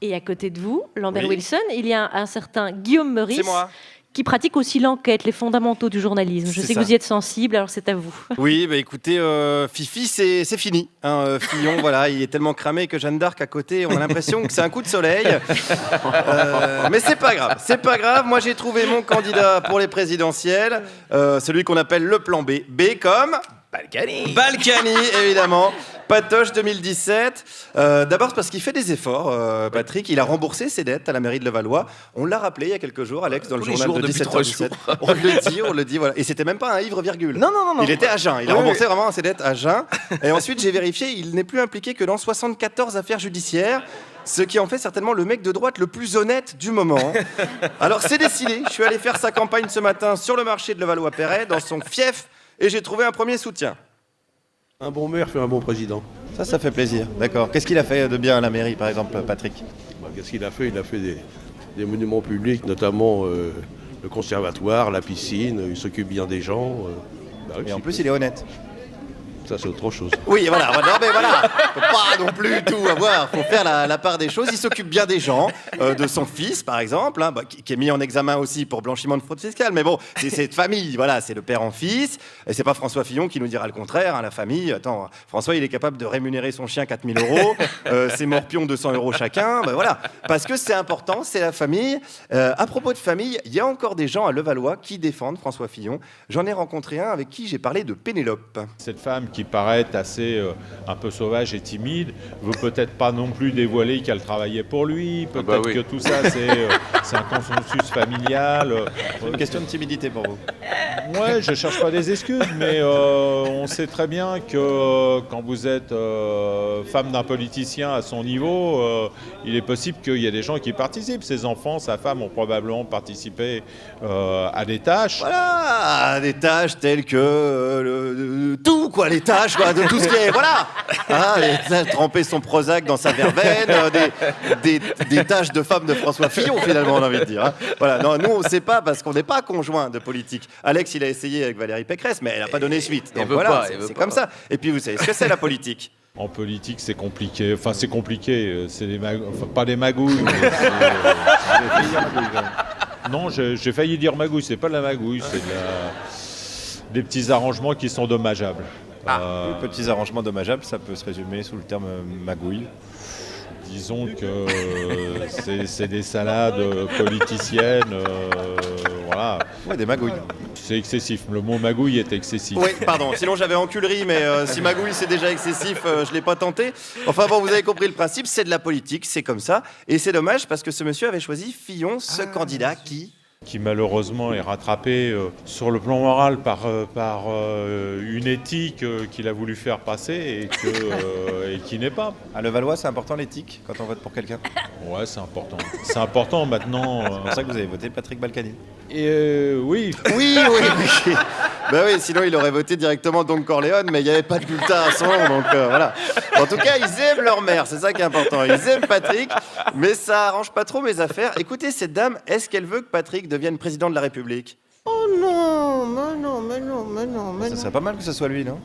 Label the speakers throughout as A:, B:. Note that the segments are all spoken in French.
A: Et à côté de vous, Lambert
B: Oui.
A: Wilson, il y a un certain Guillaume Meurice.
B: C'est moi.
A: Qui pratique aussi l'enquête, les fondamentaux du journalisme. Je
B: C'est
A: sais que
B: ça.
A: vous y êtes sensible, alors c'est à vous.
B: Oui, bah écoutez, Fifi, c'est fini. Hein, Fillon, voilà, il est tellement cramé que Jeanne d'Arc à côté, on a l'impression que c'est un coup de soleil. Mais c'est pas grave, c'est pas grave. Moi, j'ai trouvé mon candidat pour les présidentielles, celui qu'on appelle le plan B. B comme
C: Balkany.
B: Balkany, évidemment. Patoche 2017. D'abord parce qu'il fait des efforts, Patrick. Il a remboursé ses dettes à la mairie de Levallois. On l'a rappelé il y a quelques jours, Alex, dans le
C: Tous les
B: journal
C: jours,
B: de
C: depuis
B: 17h17. On le dit, voilà. Et c'était même pas un ivre virgule.
C: Non.
B: Il était à jeun. Il a remboursé vraiment ses dettes à jeun. Et ensuite, j'ai vérifié, il n'est plus impliqué que dans 74 affaires judiciaires. Ce qui en fait certainement le mec de droite le plus honnête du moment. Alors c'est décidé, je suis allé faire sa campagne ce matin sur le marché de Levallois-Perret, dans son fief, et j'ai trouvé un premier soutien.
D: Un bon maire fait un bon président.
B: Ça fait plaisir, d'accord. Qu'est-ce qu'il a fait de bien à la mairie, par exemple, Patrick?
D: Qu'est-ce qu'il a fait? Il a fait des monuments publics, notamment le conservatoire, la piscine, il s'occupe bien des gens.
B: Et en plus, il est honnête.
D: Ça, c'est autre chose.
B: Oui, voilà. Non, mais voilà. Faut pas non plus tout avoir. Faut faire la part des choses. Il s'occupe bien des gens, de son fils, par exemple, hein, qui est mis en examen aussi pour blanchiment de fraude fiscale. Mais bon, c'est cette famille. Voilà, c'est le père en fils. Et c'est pas François Fillon qui nous dira le contraire. Hein, la famille. Attends, François, il est capable de rémunérer son chien 4 000 €. Ses morpions 200 € chacun. Ben voilà. Parce que c'est important, c'est la famille. À propos de famille, il y a encore des gens à Levallois qui défendent François Fillon. J'en ai rencontré un avec qui j'ai parlé de Pénélope.
E: Cette femme qui paraît assez un peu sauvage et timide, veut peut-être pas non plus dévoiler qu'elle travaillait pour lui, peut-être que tout ça c'est un consensus familial.
B: Une question de timidité pour vous.
E: Ouais, je cherche pas des excuses, mais on sait très bien que quand vous êtes femme d'un politicien à son niveau, il est possible qu'il y ait des gens qui participent. Ses enfants, sa femme ont probablement participé à des tâches.
B: Voilà, des tâches telles que tout, quoi, les tâches, quoi, de tout ce qui est, voilà, hein, tremper son Prozac dans sa verveine, des tâches de femme de François Fillon, finalement, on a envie de dire. Hein. Voilà, non, nous, on ne sait pas parce qu'on n'est pas conjoint de politique. Alex, il a essayé avec Valérie Pécresse, mais elle n'a pas donné suite. Donc voilà, c'est comme ça. Et puis, vous savez ce que c'est la politique?
E: En politique, c'est compliqué. Enfin, c'est compliqué. C'est pas des magouilles. Mais non, j'ai failli dire magouille. C'est pas de la magouille, c'est des petits arrangements qui sont dommageables.
B: Petits arrangements dommageables, ça peut se résumer sous le terme magouille.
E: Disons que c'est des salades politiciennes, voilà.
B: Ouais, des magouilles.
E: C'est excessif, le mot magouille est excessif.
B: Oui, pardon, sinon j'avais enculerie, mais si magouille c'est déjà excessif, je ne l'ai pas tenté. Enfin bon, vous avez compris le principe, c'est de la politique, c'est comme ça. Et c'est dommage parce que ce monsieur avait choisi Fillon, ce candidat
E: qui malheureusement est rattrapé sur le plan moral par une éthique qu'il a voulu faire passer et qui n'est pas.
B: À Levallois, c'est important l'éthique quand on vote pour quelqu'un?
E: Ouais, c'est important. C'est important maintenant.
B: C'est pour ça que vous avez voté Patrick Balkany.
E: Oui.
B: Oui. Ben oui, sinon il aurait voté directement Don Corleone, mais il n'y avait pas de bulletin à son nom, donc voilà. En tout cas, ils aiment leur mère, c'est ça qui est important. Ils aiment Patrick, mais ça arrange pas trop mes affaires. Écoutez, cette dame, est-ce qu'elle veut que Patrick devienne président de la République?
F: Oh non, mais non.
B: Ça serait pas mal que ce soit lui, non?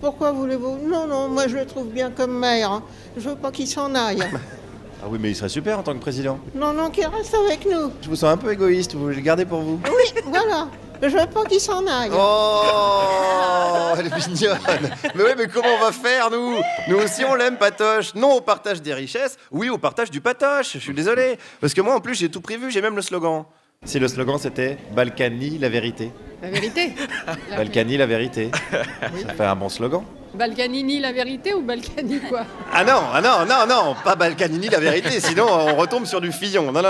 F: Pourquoi voulez-vous? Non, moi je le trouve bien comme maire. Hein. Je veux pas qu'il s'en aille.
B: Ah oui, mais il serait super en tant que président.
F: Non, qu'il reste avec nous.
B: Je vous sens un peu égoïste, vous voulez le garder pour vous?
F: Oui, voilà. Je veux pas qu'il s'en aille.
B: Oh, elle est mignonne. Mais oui, mais comment on va faire, nous? Nous aussi, on l'aime, Patoche. Non au partage des richesses, oui au partage du patoche. Je suis désolé. Parce que moi, en plus, j'ai tout prévu, j'ai même le slogan. Si le slogan, c'était « Balkany, la vérité ».
G: La vérité.
B: Balkany, la vérité. Oui. Ça fait un bon slogan.
G: Balkanini, la vérité ou Balkany quoi?
B: Ah non, pas Balkanini, la vérité, sinon on retombe sur du Fillon. Non.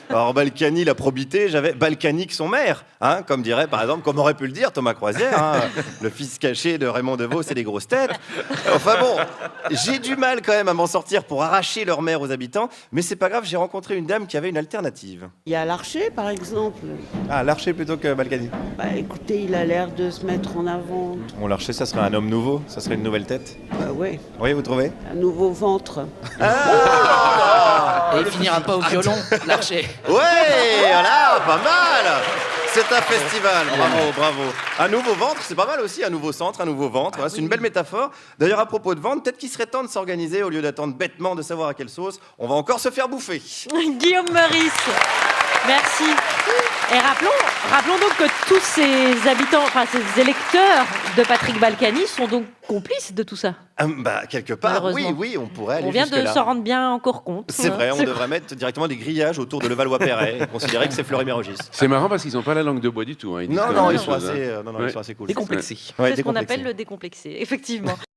B: Alors Balkany, la probité, j'avais Balkanique, son maire, hein, comme dirait par exemple, comme aurait pu le dire Thomas Croisière, hein, le fils caché de Raymond Devos et des grosses têtes. Enfin bon, j'ai du mal quand même à m'en sortir pour arracher leur maire aux habitants, mais c'est pas grave, j'ai rencontré une dame qui avait une alternative.
H: Il y a Larcher, par exemple.
B: Ah, Larcher plutôt que Balkany.
H: Bah écoutez, il a l'air de se mettre en avant.
B: Bon, Larcher, ça serait un homme nouveau, ça serait une nouvelle tête.
H: Bah ouais.
B: Oui, vous trouvez?
H: Un nouveau ventre.
B: Ah
C: Il finira pas au violon, l'archer.
B: Ouais, voilà, pas mal. C'est un festival, bravo, bravo. Un nouveau ventre, c'est pas mal aussi, un nouveau centre, un nouveau ventre. Voilà, c'est une belle métaphore. D'ailleurs, à propos de ventre, peut-être qu'il serait temps de s'organiser au lieu d'attendre bêtement de savoir à quelle sauce on va encore se faire bouffer.
A: Guillaume Meurice, merci. Et rappelons donc que tous ces habitants, enfin ces électeurs de Patrick Balkany sont donc complices de tout ça.
B: Bah, quelque part, oui,
A: Malheureusement.
B: oui, on pourrait aller
A: On vient de
B: jusque-là.
A: s'en rendre bien encore compte.
B: C'est vrai, on devrait mettre directement des grillages autour de Levallois-Perret et considérer que c'est Fleury-Mérogis.
I: C'est marrant parce qu'ils n'ont pas la langue de bois du tout. Hein. Ils disent
B: Non,
I: quand
B: non,
I: même
B: ils
I: des
B: sont
I: choses, hein.
B: assez, non, non,
I: Ouais.
B: ils sont assez cool.
C: Décomplexé.
B: Ouais,
A: C'est ce qu'on
B: décomplexés.
A: appelle le décomplexé, effectivement.